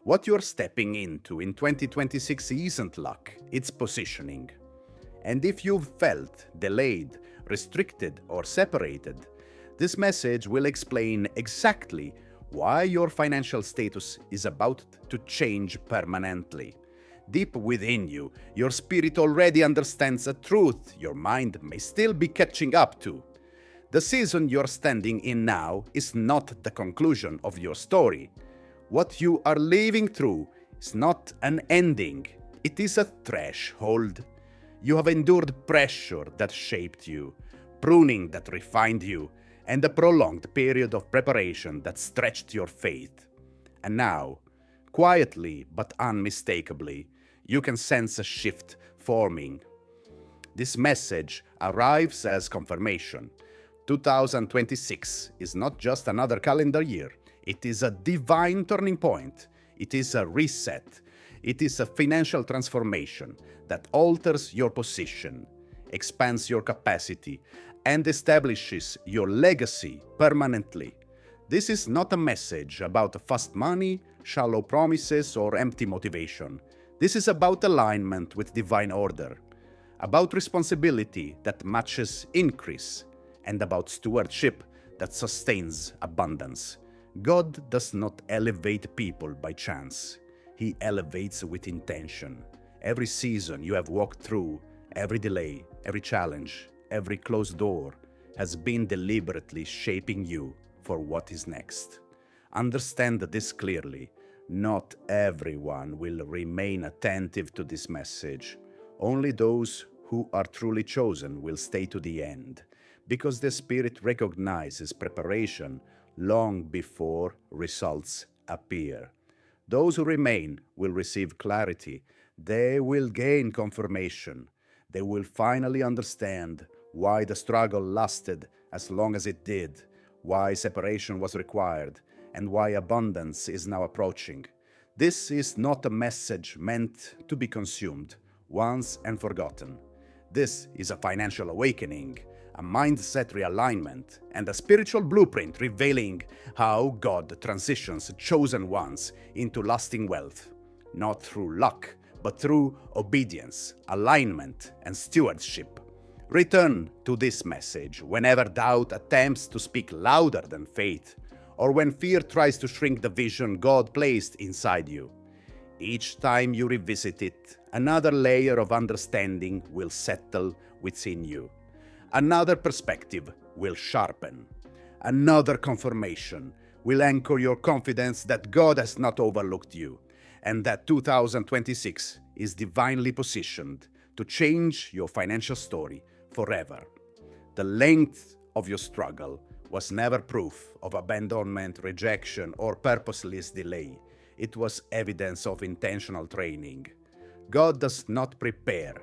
What you're stepping into in 2026 isn't luck, it's positioning. And if you've felt delayed, restricted, or separated, this message will explain exactly why your financial status is about to change permanently. Deep within you, your spirit already understands a truth your mind may still be catching up to. The season you're standing in now is not the conclusion of your story. What you are living through is not an ending, it is a threshold. You have endured pressure that shaped you, pruning that refined you, and a prolonged period of preparation that stretched your faith. And now, quietly but unmistakably, you can sense a shift forming. This message arrives as confirmation. 2026 is not just another calendar year. It is a divine turning point. It is a reset. It is a financial transformation that alters your position, expands your capacity, and establishes your legacy permanently. This is not a message about fast money, shallow promises, or empty motivation. This is about alignment with divine order, about responsibility that matches increase, and about stewardship that sustains abundance. God does not elevate people by chance. He elevates with intention. Every season you have walked through, every delay, every challenge, every closed door has been deliberately shaping you for what is next. Understand this clearly. Not everyone will remain attentive to this message. Only those who are truly chosen will stay to the end, because the Spirit recognizes preparation long before results appear. Those who remain will receive clarity. They will gain confirmation. They will finally understand why the struggle lasted as long as it did, why separation was required, and why abundance is now approaching. This is not a message meant to be consumed once and forgotten. This is a financial awakening, a mindset realignment, and a spiritual blueprint revealing how God transitions chosen ones into lasting wealth, not through luck, but through obedience, alignment, and stewardship. Return to this message whenever doubt attempts to speak louder than faith, or when fear tries to shrink the vision God placed inside you. Each time you revisit it, another layer of understanding will settle within you. Another perspective will sharpen. Another confirmation will anchor your confidence that God has not overlooked you, and that 2026 is divinely positioned to change your financial story forever. The length of your struggle was never proof of abandonment, rejection, or purposeless delay. It was evidence of intentional training. God does not prepare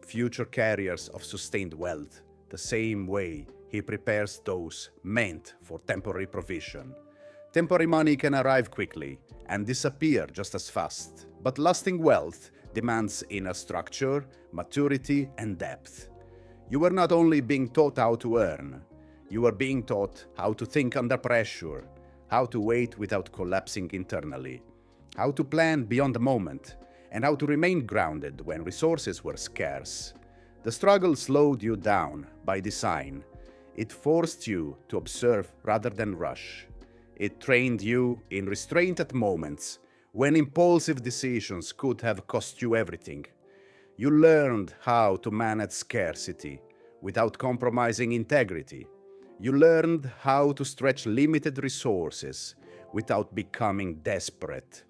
future carriers of sustained wealth the same way He prepares those meant for temporary provision. Temporary money can arrive quickly and disappear just as fast, but lasting wealth demands inner structure, maturity, and depth. You are not only being taught how to earn, you are being taught how to think under pressure, how to wait without collapsing internally, how to plan beyond the moment, and how to remain grounded when resources were scarce. The struggle slowed you down by design. It forced you to observe rather than rush. It trained you in restraint at moments when impulsive decisions could have cost you everything. You learned how to manage scarcity without compromising integrity. You learned how to stretch limited resources without becoming desperate.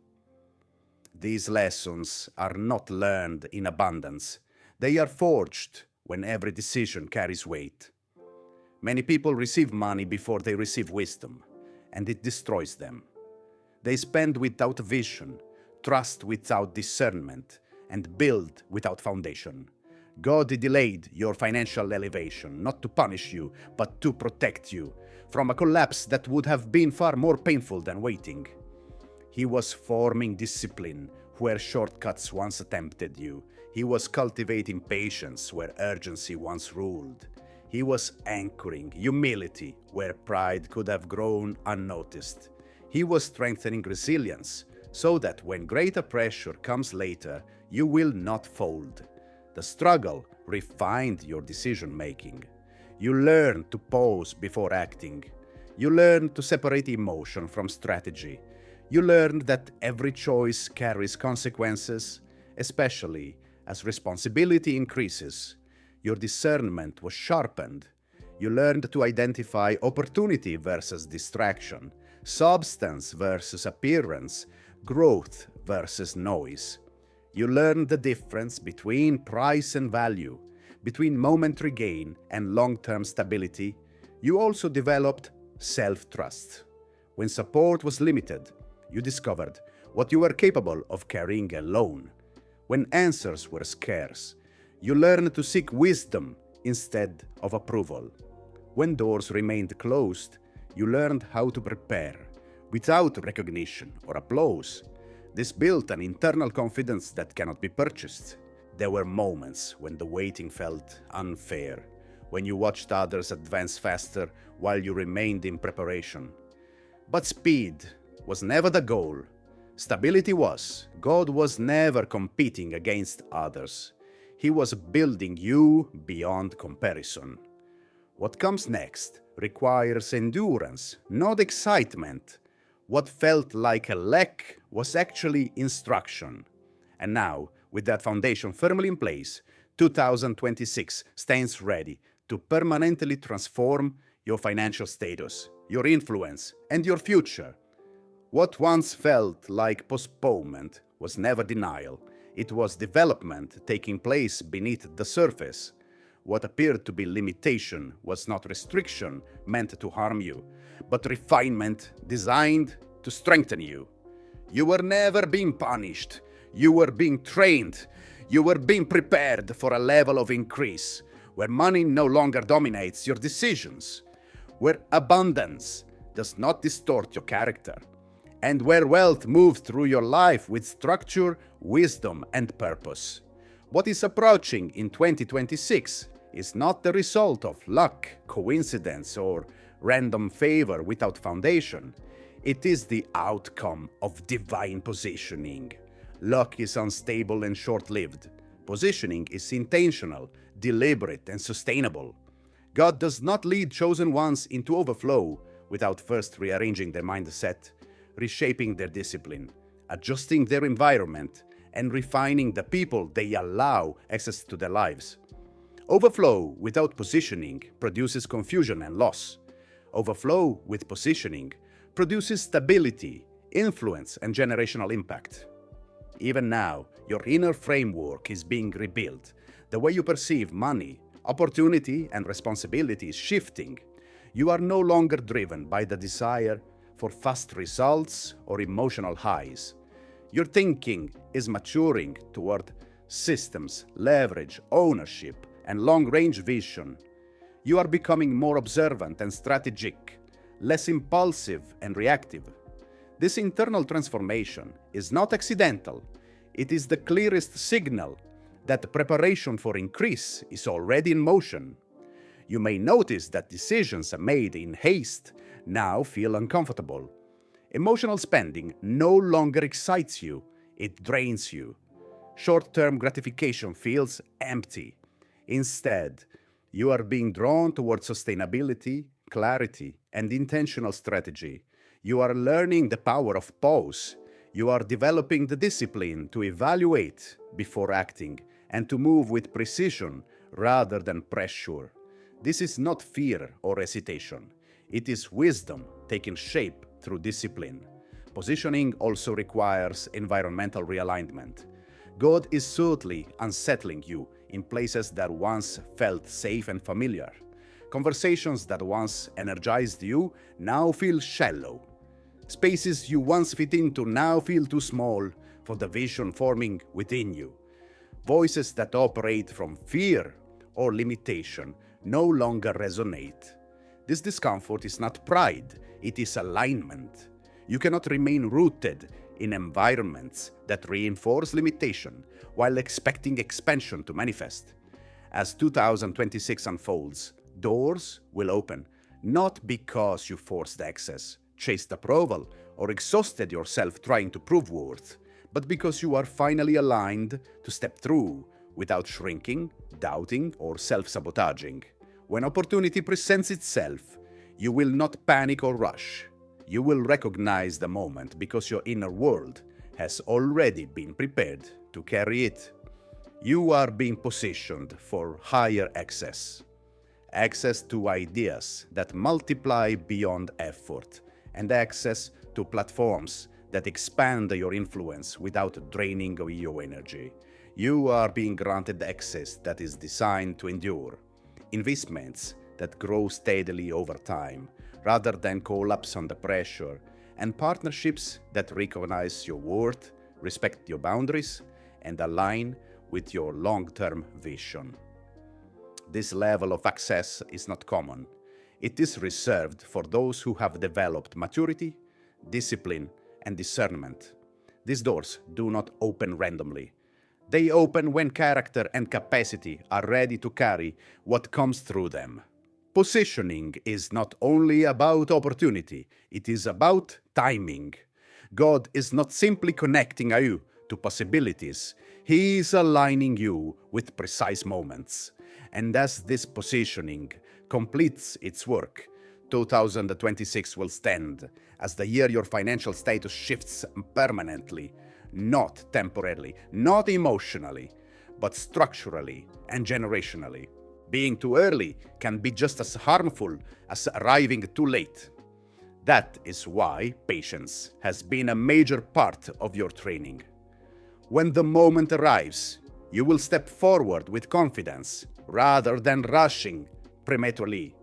These lessons are not learned in abundance. They are forged when every decision carries weight. Many people receive money before they receive wisdom, and it destroys them. They spend without vision, trust without discernment, and build without foundation. God delayed your financial elevation, not to punish you, but to protect you from a collapse that would have been far more painful than waiting. He was forming discipline where shortcuts once tempted you. He was cultivating patience where urgency once ruled. He was anchoring humility where pride could have grown unnoticed. He was strengthening resilience so that when greater pressure comes later, you will not fold. The struggle refined your decision-making. You learned to pause before acting. You learned to separate emotion from strategy. You learned that every choice carries consequences, especially as responsibility increases. Your discernment was sharpened. You learned to identify opportunity versus distraction, substance versus appearance, growth versus noise. You learned the difference between price and value, between momentary gain and long-term stability. You also developed self-trust. When support was limited, you discovered what you were capable of carrying alone. When answers were scarce, you learned to seek wisdom instead of approval. When doors remained closed, you learned how to prepare without recognition or applause. This built an internal confidence that cannot be purchased. There were moments when the waiting felt unfair, when you watched others advance faster while you remained in preparation. But speed was never the goal. Stability was. God was never competing against others. He was building you beyond comparison. What comes next requires endurance, not excitement. What felt like a lack was actually instruction. And now, with that foundation firmly in place, 2026 stands ready to permanently transform your financial status, your influence, and your future. What once felt like postponement was never denial. It was development taking place beneath the surface. What appeared to be limitation was not restriction meant to harm you, but refinement designed to strengthen you. You were never being punished. You were being trained. You were being prepared for a level of increase where money no longer dominates your decisions, where abundance does not distort your character, and where wealth moves through your life with structure, wisdom, and purpose. What is approaching in 2026 is not the result of luck, coincidence, or random favor without foundation. It is the outcome of divine positioning. Luck is unstable and short-lived. Positioning is intentional, deliberate, and sustainable. God does not lead chosen ones into overflow without first rearranging their mindset, reshaping their discipline, adjusting their environment, and refining the people they allow access to their lives. Overflow without positioning produces confusion and loss. Overflow with positioning produces stability, influence, and generational impact. Even now, your inner framework is being rebuilt. The way you perceive money, opportunity, and responsibility is shifting. You are no longer driven by the desire for fast results or emotional highs. Your thinking is maturing toward systems, leverage, ownership, and long-range vision. You are becoming more observant and strategic, less impulsive and reactive. This internal transformation is not accidental. It is the clearest signal that preparation for increase is already in motion. You may notice that decisions made in haste now feel uncomfortable. Emotional spending no longer excites you, it drains you. Short-term gratification feels empty. Instead, you are being drawn towards sustainability, clarity, and intentional strategy. You are learning the power of pause. You are developing the discipline to evaluate before acting and to move with precision rather than pressure. This is not fear or hesitation. It is wisdom taking shape through discipline. Positioning also requires environmental realignment. God is subtly unsettling you in places that once felt safe and familiar. Conversations that once energized you now feel shallow. Spaces you once fit into now feel too small for the vision forming within you. Voices that operate from fear or limitation no longer resonate. This discomfort is not pride, it is alignment. You cannot remain rooted in environments that reinforce limitation while expecting expansion to manifest. As 2026 unfolds, doors will open, not because you forced access, chased approval, or exhausted yourself trying to prove worth, but because you are finally aligned to step through without shrinking, doubting, or self-sabotaging. When opportunity presents itself, you will not panic or rush. You will recognize the moment because your inner world has already been prepared to carry it. You are being positioned for higher access. Access to ideas that multiply beyond effort, and access to platforms that expand your influence without draining your energy. You are being granted access that is designed to endure, investments that grow steadily over time rather than collapse under pressure, and partnerships that recognize your worth, respect your boundaries, and align with your long-term vision. This level of access is not common. It is reserved for those who have developed maturity, discipline, and discernment. These doors do not open randomly. They open when character and capacity are ready to carry what comes through them. Positioning is not only about opportunity, it is about timing. God is not simply connecting you to possibilities, He is aligning you with precise moments. And as this positioning completes its work, 2026 will stand as the year your financial status shifts permanently, not temporarily, not emotionally, but structurally and generationally. Being too early can be just as harmful as arriving too late. That is why patience has been a major part of your training. When the moment arrives, you will step forward with confidence rather than rushing prematurely.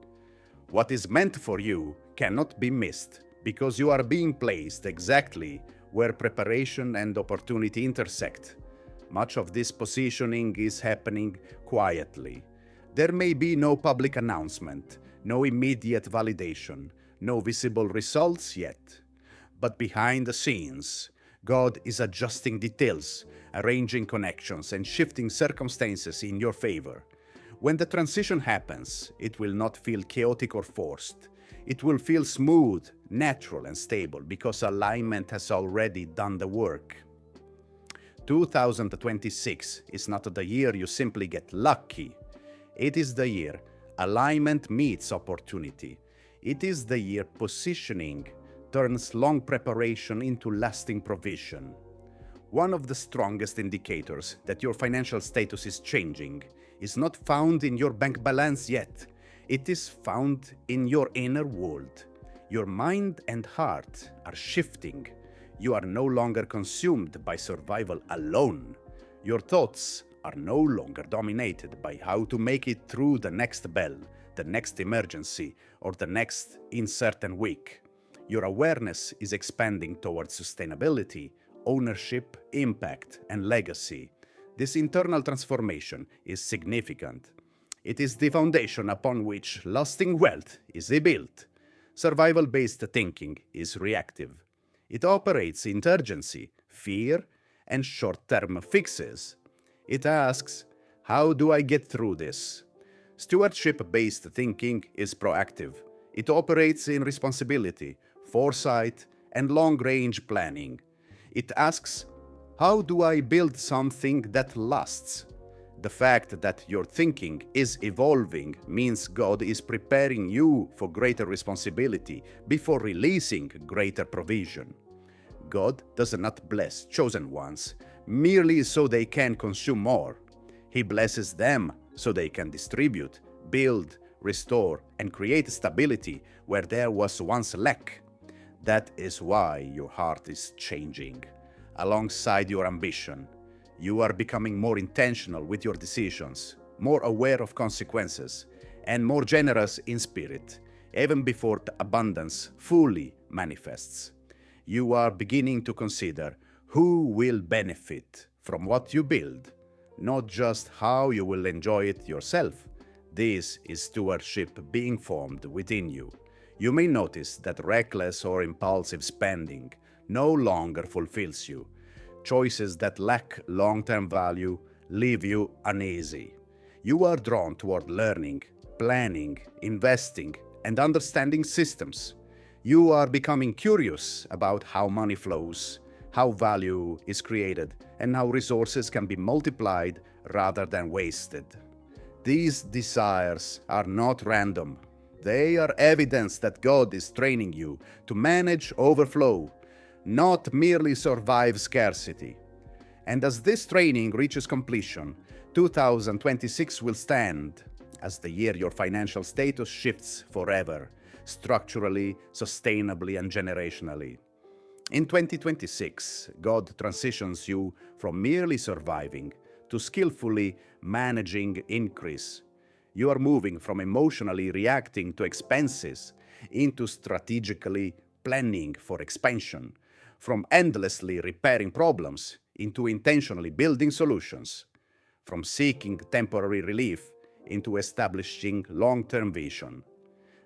What is meant for you cannot be missed because you are being placed exactly where preparation and opportunity intersect. Much of this positioning is happening quietly. There may be no public announcement, no immediate validation, no visible results yet. But behind the scenes, God is adjusting details, arranging connections, and shifting circumstances in your favor. When the transition happens, it will not feel chaotic or forced. It will feel smooth, natural, and stable because alignment has already done the work. 2026 is not the year you simply get lucky. It is the year alignment meets opportunity. It is the year positioning turns long preparation into lasting provision. One of the strongest indicators that your financial status is changing is not found in your bank balance yet. It is found in your inner world. Your mind and heart are shifting. You are no longer consumed by survival alone. Your thoughts are no longer dominated by how to make it through the next bell, the next emergency, or the next uncertain week. Your awareness is expanding towards sustainability, ownership, impact, and legacy. This internal transformation is significant. It is the foundation upon which lasting wealth is built. Survival-based thinking is reactive. It operates in urgency, fear, and short-term fixes. It asks, how do I get through this? Stewardship-based thinking is proactive. It operates in responsibility, foresight, and long-range planning. It asks, how do I build something that lasts? The fact that your thinking is evolving means God is preparing you for greater responsibility before releasing greater provision. God does not bless chosen ones merely so they can consume more. He blesses them so they can distribute, build, restore, and create stability where there was once lack. That is why your heart is changing. Alongside your ambition, you are becoming more intentional with your decisions, more aware of consequences, and more generous in spirit, even before the abundance fully manifests. You are beginning to consider who will benefit from what you build, not just how you will enjoy it yourself. This is stewardship being formed within you. You may notice that reckless or impulsive spending no longer fulfills you. Choices that lack long-term value leave you uneasy. You are drawn toward learning, planning, investing, and understanding systems. You are becoming curious about how money flows, how value is created, and how resources can be multiplied rather than wasted. These desires are not random. They are evidence that God is training you to manage overflow, not merely survive scarcity. And as this training reaches completion, 2026 will stand as the year your financial status shifts forever, structurally, sustainably, and generationally. In 2026, God transitions you from merely surviving to skillfully managing increase. You are moving from emotionally reacting to expenses into strategically planning for expansion, from endlessly repairing problems into intentionally building solutions, from seeking temporary relief into establishing long-term vision.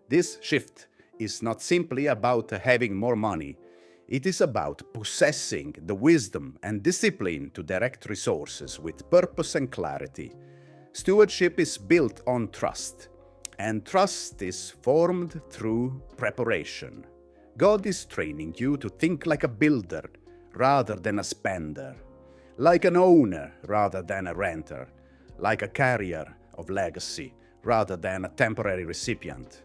This shift is not simply about having more money. It is about possessing the wisdom and discipline to direct resources with purpose and clarity. Stewardship is built on trust, and trust is formed through preparation. God is training you to think like a builder rather than a spender, like an owner rather than a renter, like a carrier of legacy rather than a temporary recipient.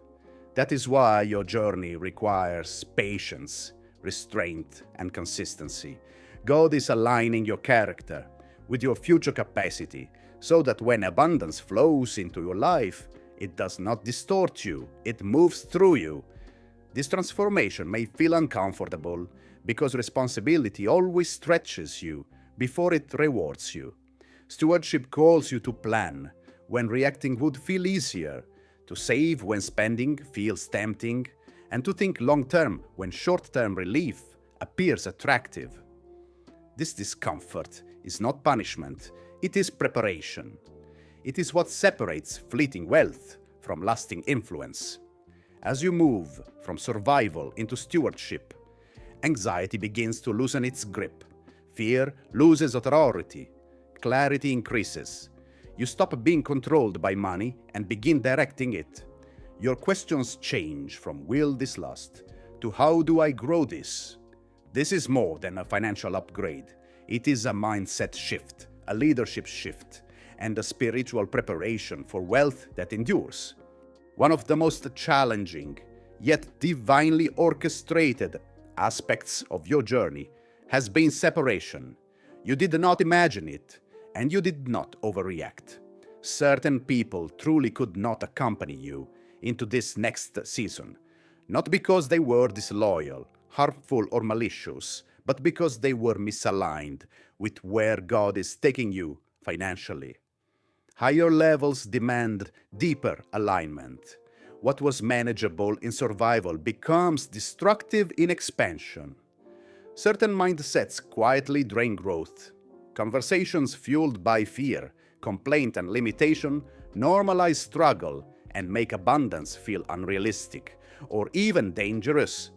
That is why your journey requires patience, restraint, and consistency. God is aligning your character with your future capacity so that when abundance flows into your life, it does not distort you, it moves through you. This transformation may feel uncomfortable because responsibility always stretches you before it rewards you. Stewardship calls you to plan when reacting would feel easier, to save when spending feels tempting, and to think long-term when short-term relief appears attractive. This discomfort is not punishment, it is preparation. It is what separates fleeting wealth from lasting influence. As you move from survival into stewardship, anxiety begins to loosen its grip, fear loses authority, clarity increases. You stop being controlled by money and begin directing it. Your questions change from will this last to how do I grow this? This is more than a financial upgrade. It is a mindset shift, a leadership shift, and a spiritual preparation for wealth that endures. One of the most challenging, yet divinely orchestrated aspects of your journey has been separation. You did not imagine it, and you did not overreact. Certain people truly could not accompany you into this next season, not because they were disloyal, harmful, or malicious, but because they were misaligned with where God is taking you financially. Higher levels demand deeper alignment. What was manageable in survival becomes destructive in expansion. Certain mindsets quietly drain growth. Conversations fueled by fear, complaint, and limitation normalize struggle and make abundance feel unrealistic or even dangerous.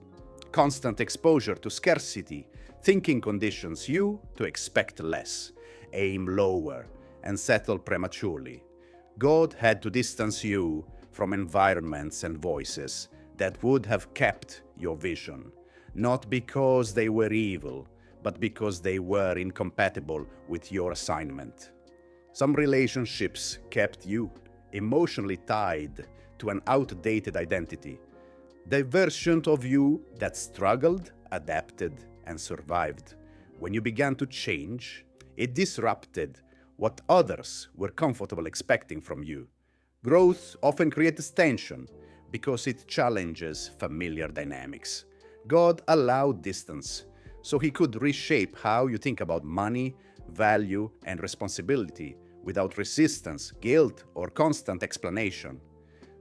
Constant exposure to scarcity thinking conditions you to expect less, aim lower, and settle prematurely. God had to distance you from environments and voices that would have kept your vision, not because they were evil, but because they were incompatible with your assignment. Some relationships kept you emotionally tied to an outdated identity, the version of you that struggled, adapted, and survived. When you began to change, it disrupted what others were comfortable expecting from you. Growth often creates tension because it challenges familiar dynamics. God allowed distance so He could reshape how you think about money, value, and responsibility without resistance, guilt, or constant explanation.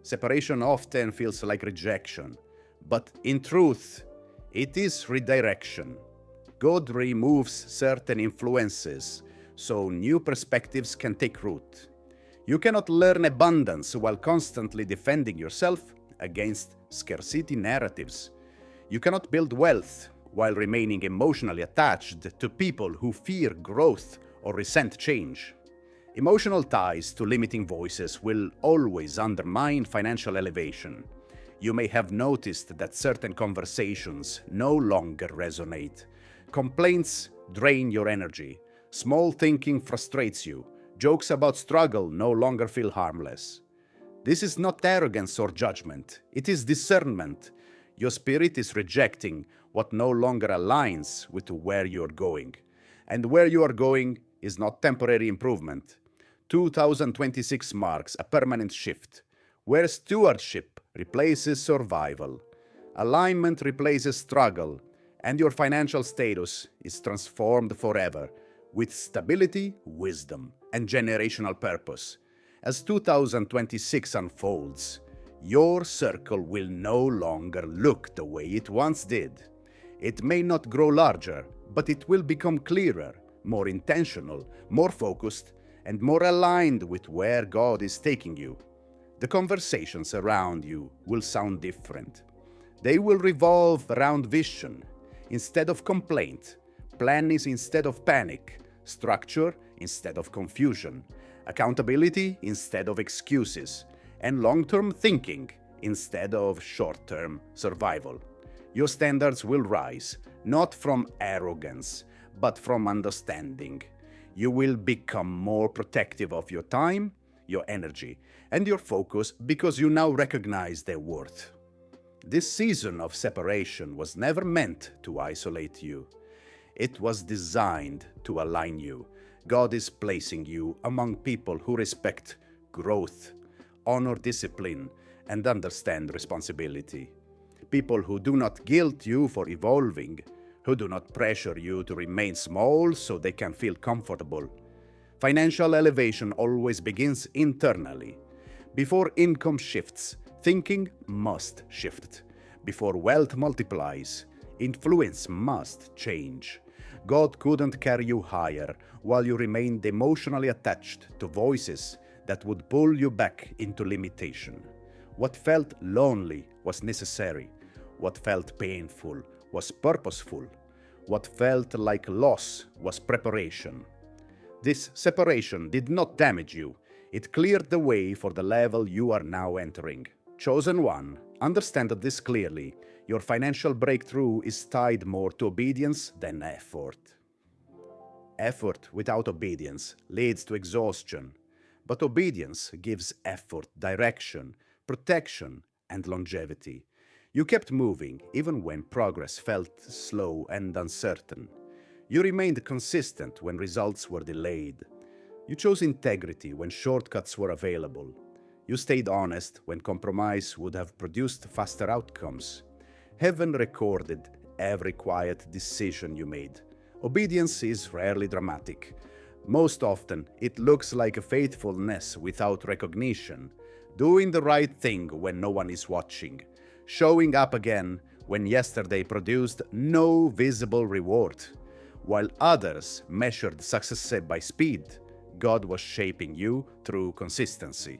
Separation often feels like rejection, but in truth, it is redirection. God removes certain influences so new perspectives can take root. You cannot learn abundance while constantly defending yourself against scarcity narratives. You cannot build wealth while remaining emotionally attached to people who fear growth or resent change. Emotional ties to limiting voices will always undermine financial elevation. You may have noticed that certain conversations no longer resonate. Complaints drain your energy. Small thinking frustrates you. Jokes about struggle no longer feel harmless. This is not arrogance or judgment. It is discernment. Your spirit is rejecting what no longer aligns with where you are going. And where you are going is not temporary improvement. 2026 marks a permanent shift, where stewardship replaces survival, alignment replaces struggle, and your financial status is transformed forever with stability, wisdom, and generational purpose. As 2026 unfolds, your circle will no longer look the way it once did. It may not grow larger, but it will become clearer, more intentional, more focused, and more aligned with where God is taking you. The conversations around you will sound different. They will revolve around vision instead of complaint, planning instead of panic, structure instead of confusion, accountability instead of excuses, and long-term thinking instead of short-term survival. Your standards will rise, not from arrogance, but from understanding. You will become more protective of your time, your energy, and your focus because you now recognize their worth. This season of separation was never meant to isolate you. It was designed to align you. God is placing you among people who respect growth, honor discipline, and understand responsibility. People who do not guilt you for evolving, who do not pressure you to remain small so they can feel comfortable. Financial elevation always begins internally. Before income shifts, thinking must shift. Before wealth multiplies, influence must change. God couldn't carry you higher while you remained emotionally attached to voices that would pull you back into limitation. What felt lonely was necessary. What felt painful was purposeful. What felt like loss was preparation. This separation did not damage you. It cleared the way for the level you are now entering. Chosen one, understand this clearly. Your financial breakthrough is tied more to obedience than effort. Effort without obedience leads to exhaustion, but obedience gives effort direction, protection, and longevity. You kept moving even when progress felt slow and uncertain. You remained consistent when results were delayed. You chose integrity when shortcuts were available. You stayed honest when compromise would have produced faster outcomes. Heaven recorded every quiet decision you made. Obedience is rarely dramatic. Most often, it looks like a faithfulness without recognition, doing the right thing when no one is watching, showing up again when yesterday produced no visible reward. While others measured success by speed, God was shaping you through consistency.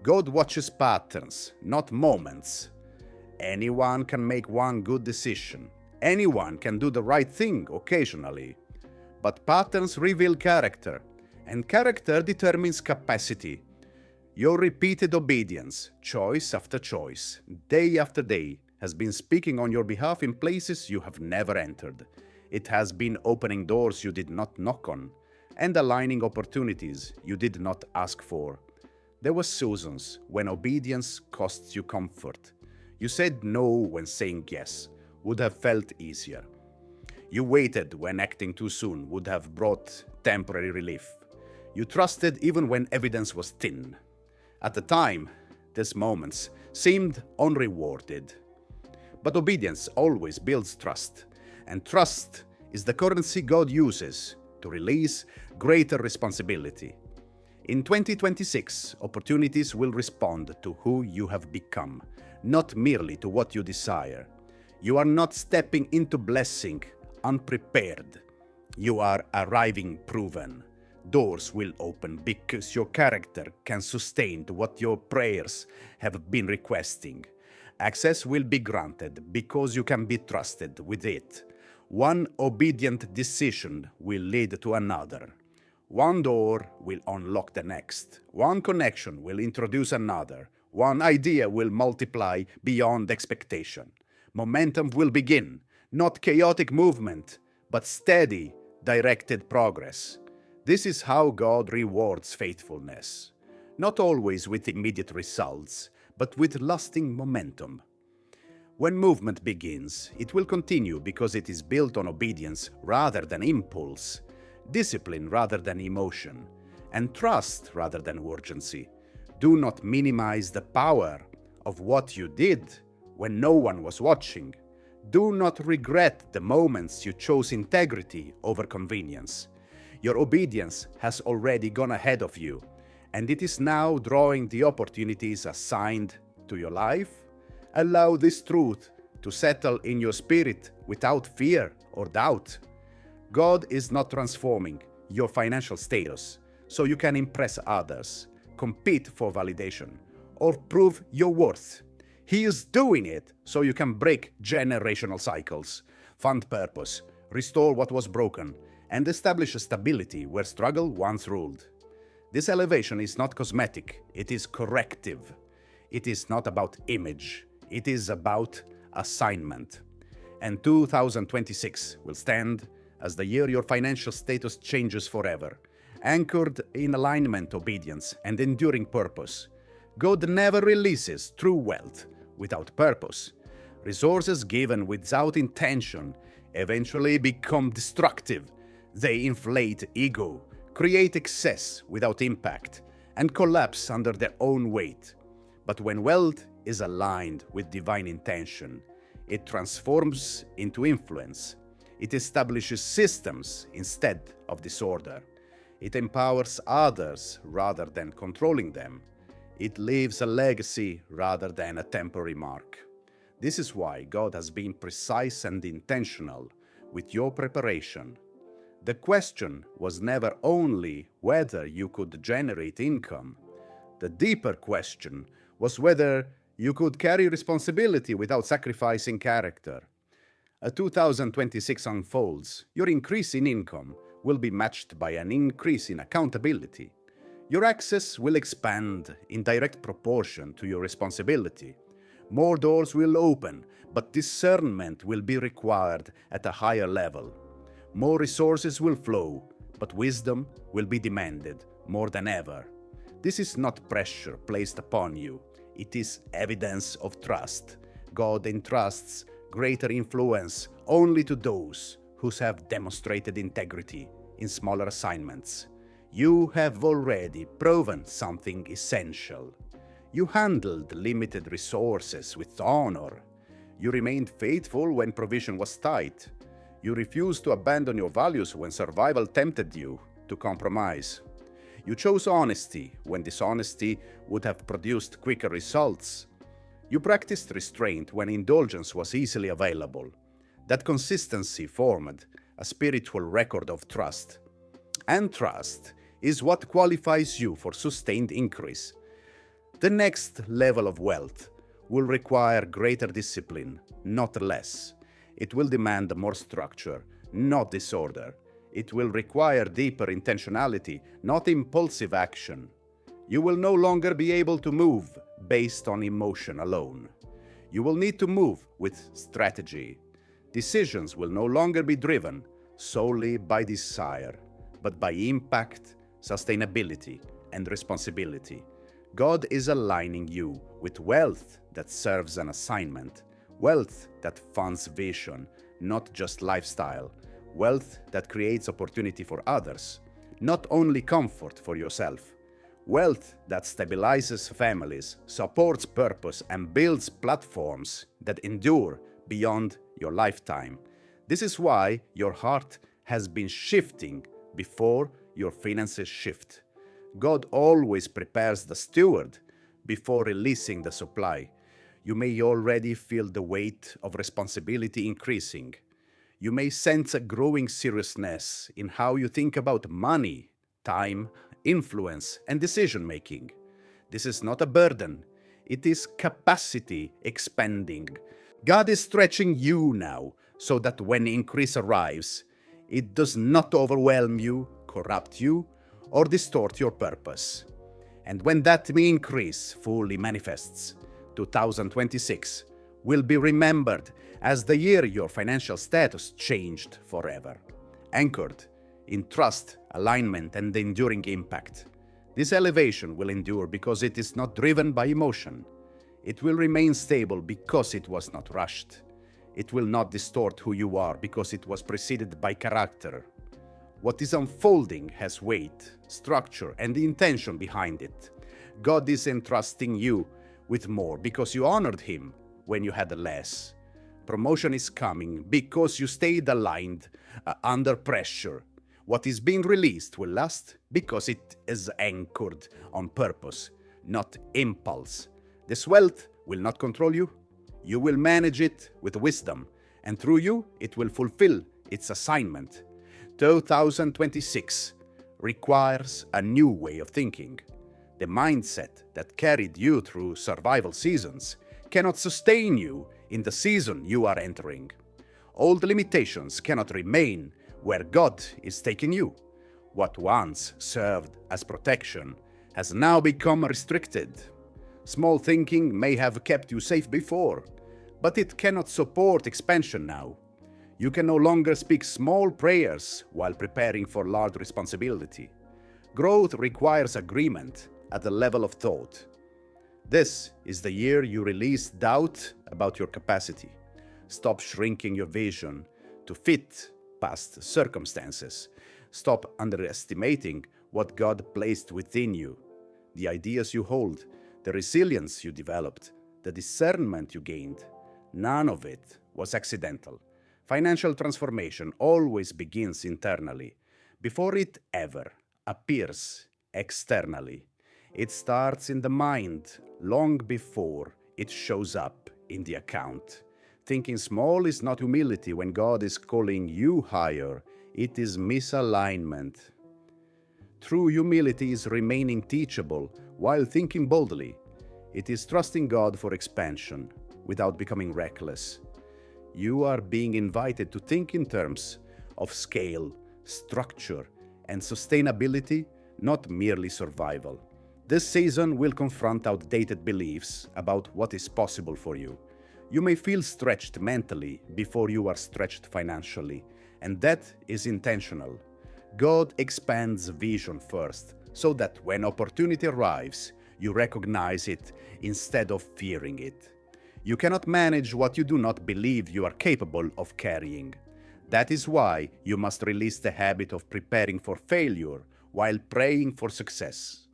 God watches patterns, not moments. Anyone can make one good decision. Anyone can do the right thing occasionally. But patterns reveal character, and character determines capacity. Your repeated obedience, choice after choice, day after day, has been speaking on your behalf in places you have never entered. It has been opening doors you did not knock on, and aligning opportunities you did not ask for. There were seasons when obedience cost you comfort. You said no when saying yes would have felt easier. You waited when acting too soon would have brought temporary relief. You trusted even when evidence was thin. At the time, these moments seemed unrewarded. But obedience always builds trust, and trust is the currency God uses to release greater responsibility. In 2026, opportunities will respond to who you have become, not merely to what you desire. You are not stepping into blessing unprepared. You are arriving proven. Doors will open because your character can sustain what your prayers have been requesting. Access will be granted because you can be trusted with it. One obedient decision will lead to another. One door will unlock the next. One connection will introduce another. One idea will multiply beyond expectation. Momentum will begin, not chaotic movement, but steady, directed progress. This is how God rewards faithfulness. Not always with immediate results, but with lasting momentum. When movement begins, it will continue because it is built on obedience rather than impulse, discipline rather than emotion, and trust rather than urgency. Do not minimize the power of what you did when no one was watching. Do not regret the moments you chose integrity over convenience. Your obedience has already gone ahead of you, and it is now drawing the opportunities assigned to your life. Allow this truth to settle in your spirit without fear or doubt. God is not transforming your financial status so you can impress others, compete for validation, or prove your worth. He is doing it so you can break generational cycles, fund purpose, restore what was broken, and establish a stability where struggle once ruled. This elevation is not cosmetic, it is corrective. It is not about image, it is about assignment. And 2026 will stand as the year your financial status changes forever, anchored in alignment, obedience, and enduring purpose. God never releases true wealth without purpose. Resources given without intention eventually become destructive. They inflate ego, create excess without impact, and collapse under their own weight. But when wealth is aligned with divine intention, it transforms into influence. It establishes systems instead of disorder. It empowers others rather than controlling them. It leaves a legacy rather than a temporary mark. This is why God has been precise and intentional with your preparation. The question was never only whether you could generate income. The deeper question was whether you could carry responsibility without sacrificing character. As 2026 unfolds, your increase in income will be matched by an increase in accountability. Your access will expand in direct proportion to your responsibility. More doors will open, but discernment will be required at a higher level. More resources will flow, but wisdom will be demanded more than ever. This is not pressure placed upon you. It is evidence of trust. God entrusts greater influence only to those who have demonstrated integrity in smaller assignments. You have already proven something essential. You handled limited resources with honor. You remained faithful when provision was tight. You refused to abandon your values when survival tempted you to compromise. You chose honesty when dishonesty would have produced quicker results. You practiced restraint when indulgence was easily available. That consistency formed a spiritual record of trust. And trust is what qualifies you for sustained increase. The next level of wealth will require greater discipline, not less. It will demand more structure, not disorder. It will require deeper intentionality, not impulsive action. You will no longer be able to move based on emotion alone. You will need to move with strategy. Decisions will no longer be driven solely by desire, but by impact, sustainability, and responsibility. God is aligning you with wealth that serves an assignment, wealth that funds vision, not just lifestyle, wealth that creates opportunity for others, not only comfort for yourself, wealth that stabilizes families, supports purpose, and builds platforms that endure beyond your lifetime. This is why your heart has been shifting before your finances shift. God always prepares the steward before releasing the supply. You may already feel the weight of responsibility increasing. You may sense a growing seriousness in how you think about money, time, influence, and decision-making. This is not a burden. It is capacity expanding. God is stretching you now so that when increase arrives, it does not overwhelm you, corrupt you, or distort your purpose. And when that increase fully manifests, 2026 will be remembered as the year your financial status changed forever, anchored in trust, alignment, and enduring impact. This elevation will endure because it is not driven by emotion. It will remain stable because it was not rushed. It will not distort who you are because it was preceded by character. What is unfolding has weight, structure, and intention behind it. God is entrusting you with more because you honored Him when you had less. Promotion is coming because you stayed aligned under pressure. What is being released will last because it is anchored on purpose, not impulse. This wealth will not control you. You will manage it with wisdom, and through you, it will fulfill its assignment. 2026 requires a new way of thinking. The mindset that carried you through survival seasons cannot sustain you in the season you are entering. Old limitations cannot remain where God is taking you. What once served as protection has now become restricted. Small thinking may have kept you safe before, but it cannot support expansion now. You can no longer speak small prayers while preparing for large responsibility. Growth requires agreement at the level of thought. This is the year you release doubt about your capacity. Stop shrinking your vision to fit past circumstances. Stop underestimating what God placed within you. The ideas you hold, the resilience you developed, the discernment you gained, none of it was accidental. Financial transformation always begins internally, before it ever appears externally. It starts in the mind long before it shows up in the account. Thinking small is not humility when God is calling you higher. It is misalignment. True humility is remaining teachable while thinking boldly. It is trusting God for expansion without becoming reckless. You are being invited to think in terms of scale, structure, and sustainability, not merely survival. This season will confront outdated beliefs about what is possible for you. You may feel stretched mentally before you are stretched financially, and that is intentional. God expands vision first, so that when opportunity arrives, you recognize it instead of fearing it. You cannot manage what you do not believe you are capable of carrying. That is why you must release the habit of preparing for failure while praying for success.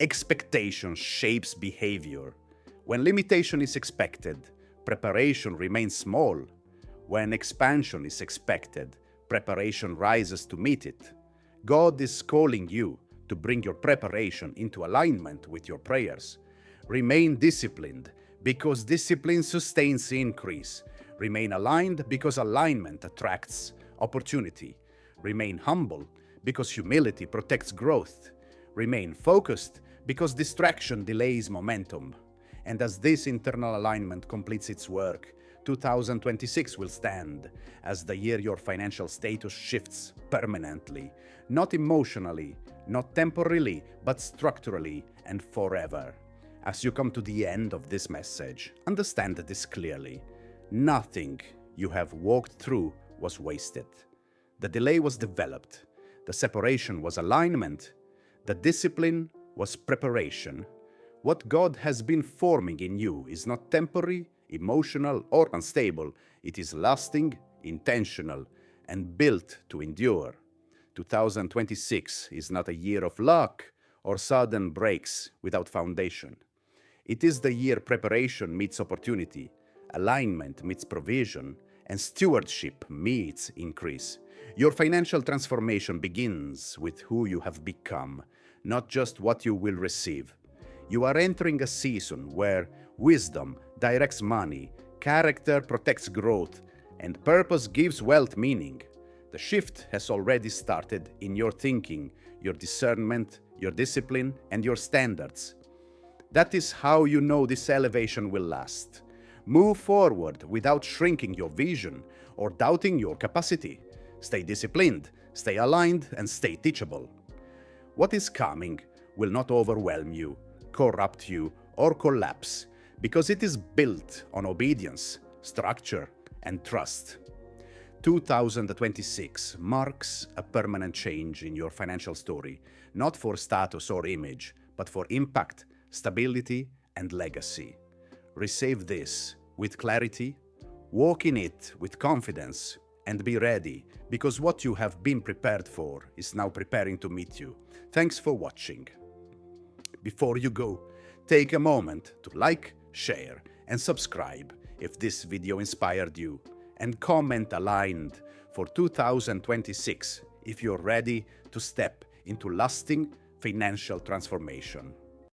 Expectation shapes behavior. When limitation is expected, preparation remains small. When expansion is expected, preparation rises to meet it. God is calling you to bring your preparation into alignment with your prayers. Remain disciplined because discipline sustains increase. Remain aligned because alignment attracts opportunity. Remain humble because humility protects growth. Remain focused because distraction delays momentum. And as this internal alignment completes its work, 2026 will stand as the year your financial status shifts permanently, not emotionally, not temporarily, but structurally and forever. As you come to the end of this message, understand this clearly. Nothing you have walked through was wasted. The delay was developed. The separation was alignment. The discipline was preparation. What God has been forming in you is not temporary, emotional, or unstable. It is lasting, intentional, and built to endure. 2026 is not a year of luck or sudden breaks without foundation. It is the year preparation meets opportunity, alignment meets provision, and stewardship meets increase. Your financial transformation begins with who you have become, not just what you will receive. You are entering a season where wisdom directs money, character protects growth, and purpose gives wealth meaning. The shift has already started in your thinking, your discernment, your discipline, and your standards. That is how you know this elevation will last. Move forward without shrinking your vision or doubting your capacity. Stay disciplined, stay aligned, and stay teachable. What is coming will not overwhelm you, corrupt you, or collapse, because it is built on obedience, structure, and trust. 2026 marks a permanent change in your financial story, not for status or image, but for impact, stability, and legacy. Receive this with clarity, walk in it with confidence, and be ready, because what you have been prepared for is now preparing to meet you. Thanks for watching. Before you go, take a moment to like, share, and subscribe if this video inspired you, and comment aligned for 2026 if you're ready to step into lasting financial transformation.